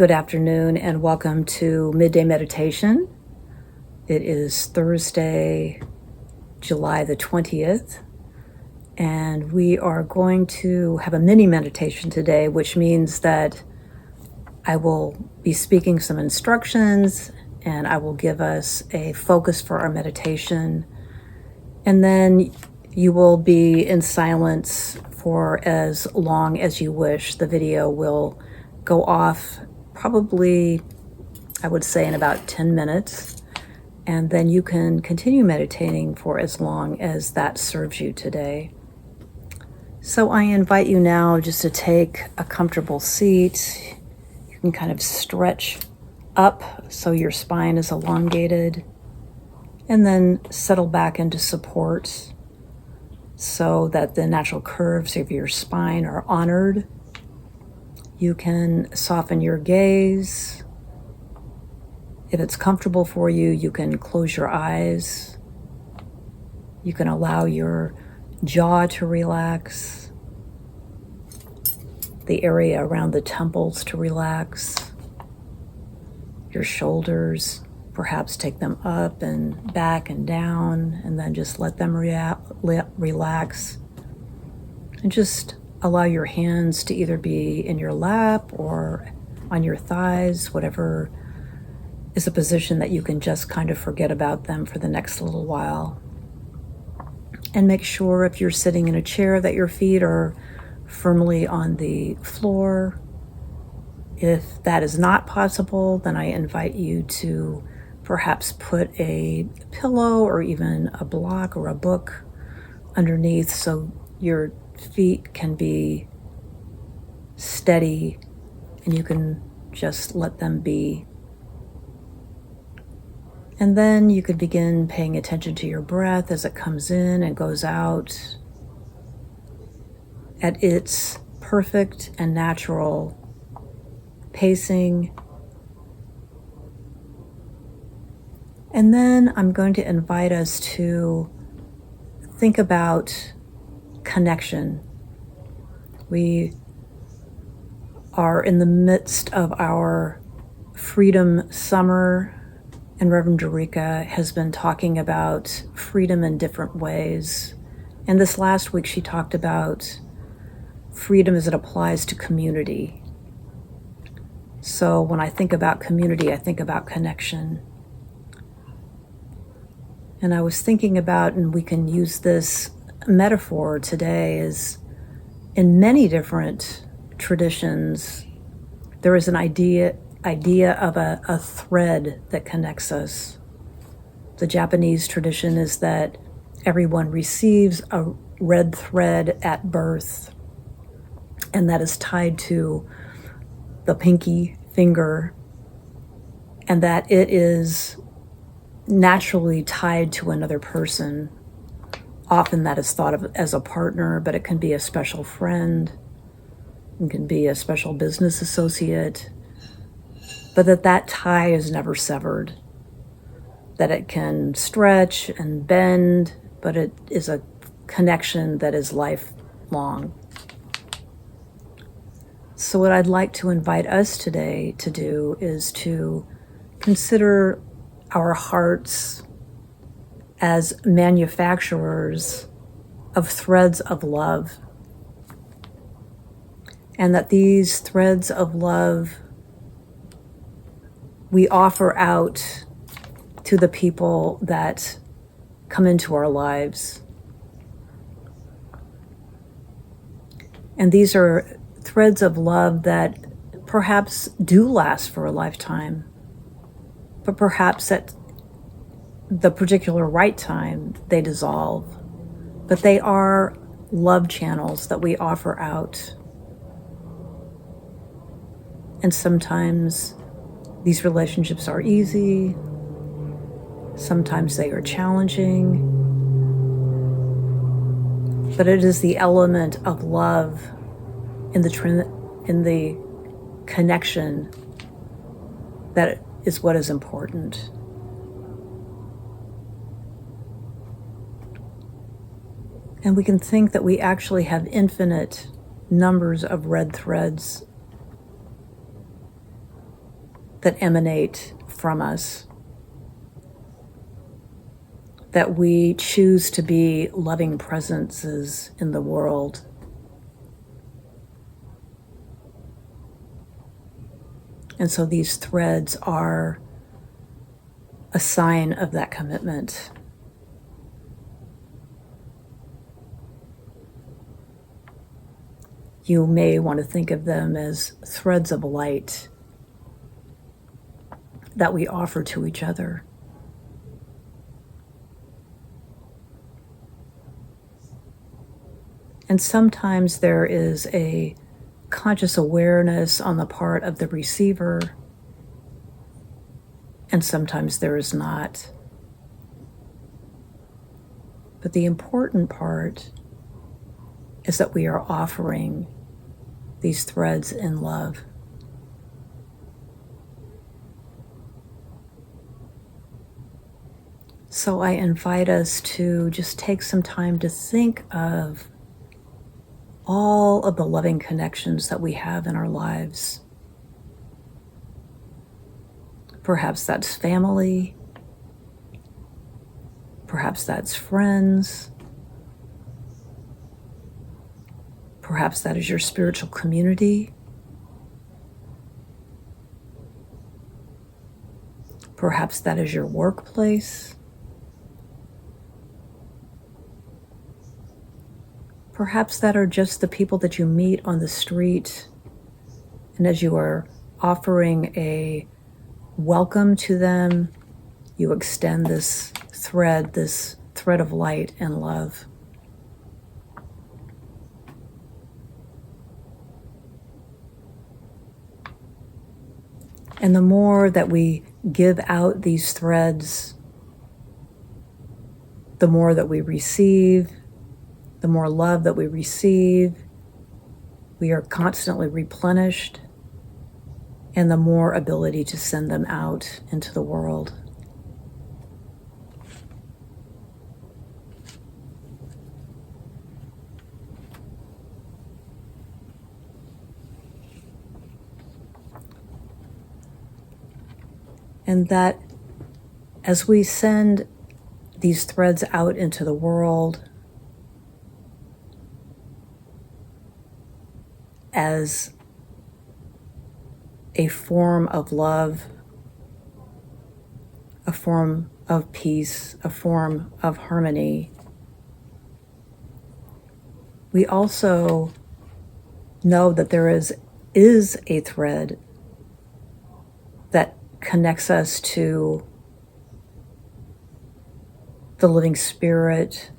Good afternoon and welcome to Midday Meditation. It is Thursday, July the 20th, and we are going to have a mini meditation today, which means that I will be speaking some instructions and I will give us a focus for our meditation, and then you will be in silence for as long as you wish. The video will go off probably, I would say, in about 10 minutes, and then you can continue meditating for as long as that serves you today. So I invite you now just to take a comfortable seat. You can kind of stretch up so your spine is elongated, and then settle back into support so that the natural curves of your spine are honored. You can soften your gaze. If it's comfortable for you, you can close your eyes. You can allow your jaw to relax, the area around the temples to relax, your shoulders, perhaps take them up and back and down, and then just let them relax. And just allow your hands to either be in your lap or on your thighs, whatever is a position that you can just kind of forget about them for the next little while. And make sure if you're sitting in a chair that your feet are firmly on the floor. If that is not possible, then I invite you to perhaps put a pillow or even a block or a book underneath so your feet can be steady and you can just let them be. And then you could begin paying attention to your breath as it comes in and goes out at its perfect and natural pacing. And then I'm going to invite us to think about connection. We are in the midst of our Freedom Summer, and Reverend Dereca has been talking about freedom in different ways. And this last week she talked about freedom as it applies to community. So when I think about community, I think about connection. And I was thinking about, and we can use this metaphor today, is in many different traditions, there is an idea of a thread that connects us. The Japanese tradition is that everyone receives a red thread at birth, and that is tied to the pinky finger, and that it is naturally tied to another person. Often that is thought of as a partner, but it can be a special friend, it can be a special business associate, but that tie is never severed, that it can stretch and bend, but it is a connection that is lifelong. So what I'd like to invite us today to do is to consider our hearts as manufacturers of threads of love, and that these threads of love we offer out to the people that come into our lives. And these are threads of love that perhaps do last for a lifetime, but perhaps at the particular right time they dissolve. But they are love channels that we offer out. And sometimes these relationships are easy, sometimes they are challenging, but it is the element of love in the connection that is what is important. And we can think that we actually have infinite numbers of red threads that emanate from us, that we choose to be loving presences in the world. And so these threads are a sign of that commitment. You may want to think of them as threads of light that we offer to each other. And sometimes there is a conscious awareness on the part of the receiver, and sometimes there is not. But the important part is that we are offering these threads in love. So I invite us to just take some time to think of all of the loving connections that we have in our lives. Perhaps that's family, perhaps that's friends, perhaps that is your spiritual community, perhaps that is your workplace, perhaps that are just the people that you meet on the street, and as you are offering a welcome to them, you extend this thread of light and love. And the more that we give out these threads, the more that we receive, the more love that we receive, we are constantly replenished, and the more ability to send them out into the world. And that as we send these threads out into the world as a form of love, a form of peace, a form of harmony, we also know that there is a thread that connects us to the living spirit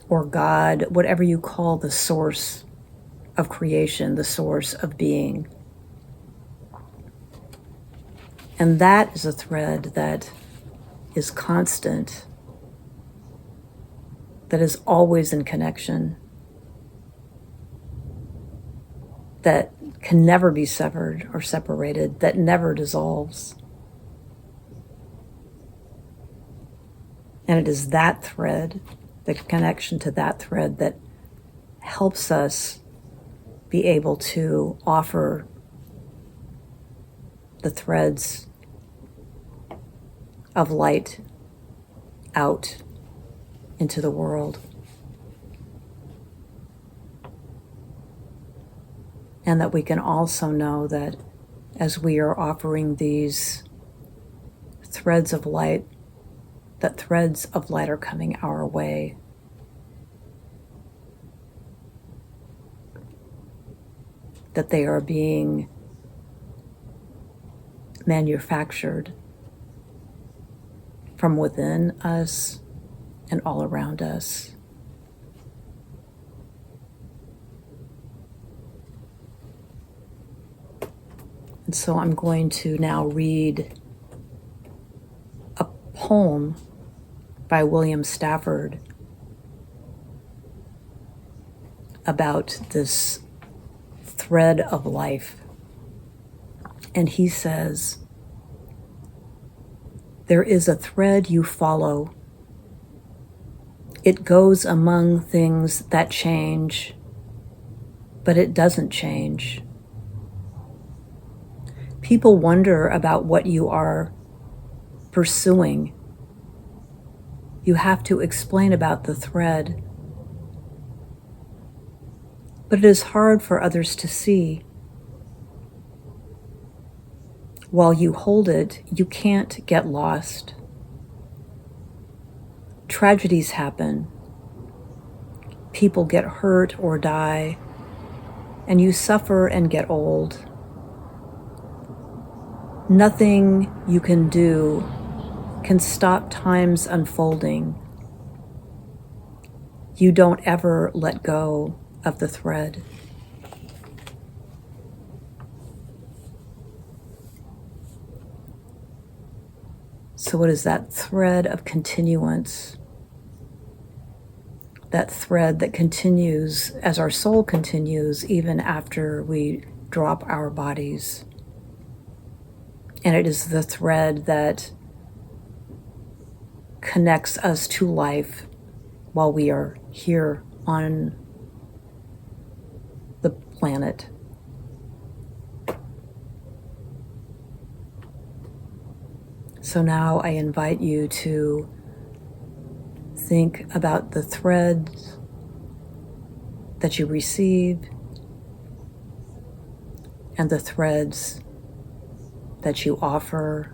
or God, whatever you call the source of creation, the source of being. And that is a thread that is constant, that is always in connection, that can never be severed or separated, that never dissolves. And it is that thread, the connection to that thread, that helps us be able to offer the threads of light out into the world. And that we can also know that as we are offering these threads of light, that threads of light are coming our way. That they are being manufactured from within us and all around us. And so I'm going to now read a poem by William Stafford about this thread of life. And he says, "There is a thread you follow. It goes among things that change, but it doesn't change. People wonder about what you are pursuing. You have to explain about the thread. But it is hard for others to see. While you hold it, you can't get lost. Tragedies happen. People get hurt or die, and you suffer and get old. Nothing you can do can stop time's unfolding. You don't ever let go of the thread. So what is that thread of continuance? That thread that continues as our soul continues even after we drop our bodies. And it is the thread that connects us to life while we are here on the planet. So now I invite you to think about the threads that you receive and the threads that you offer.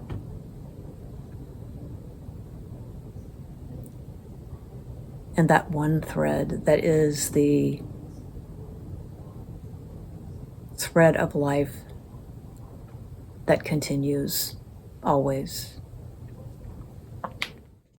And that one thread that is the thread of life that continues always.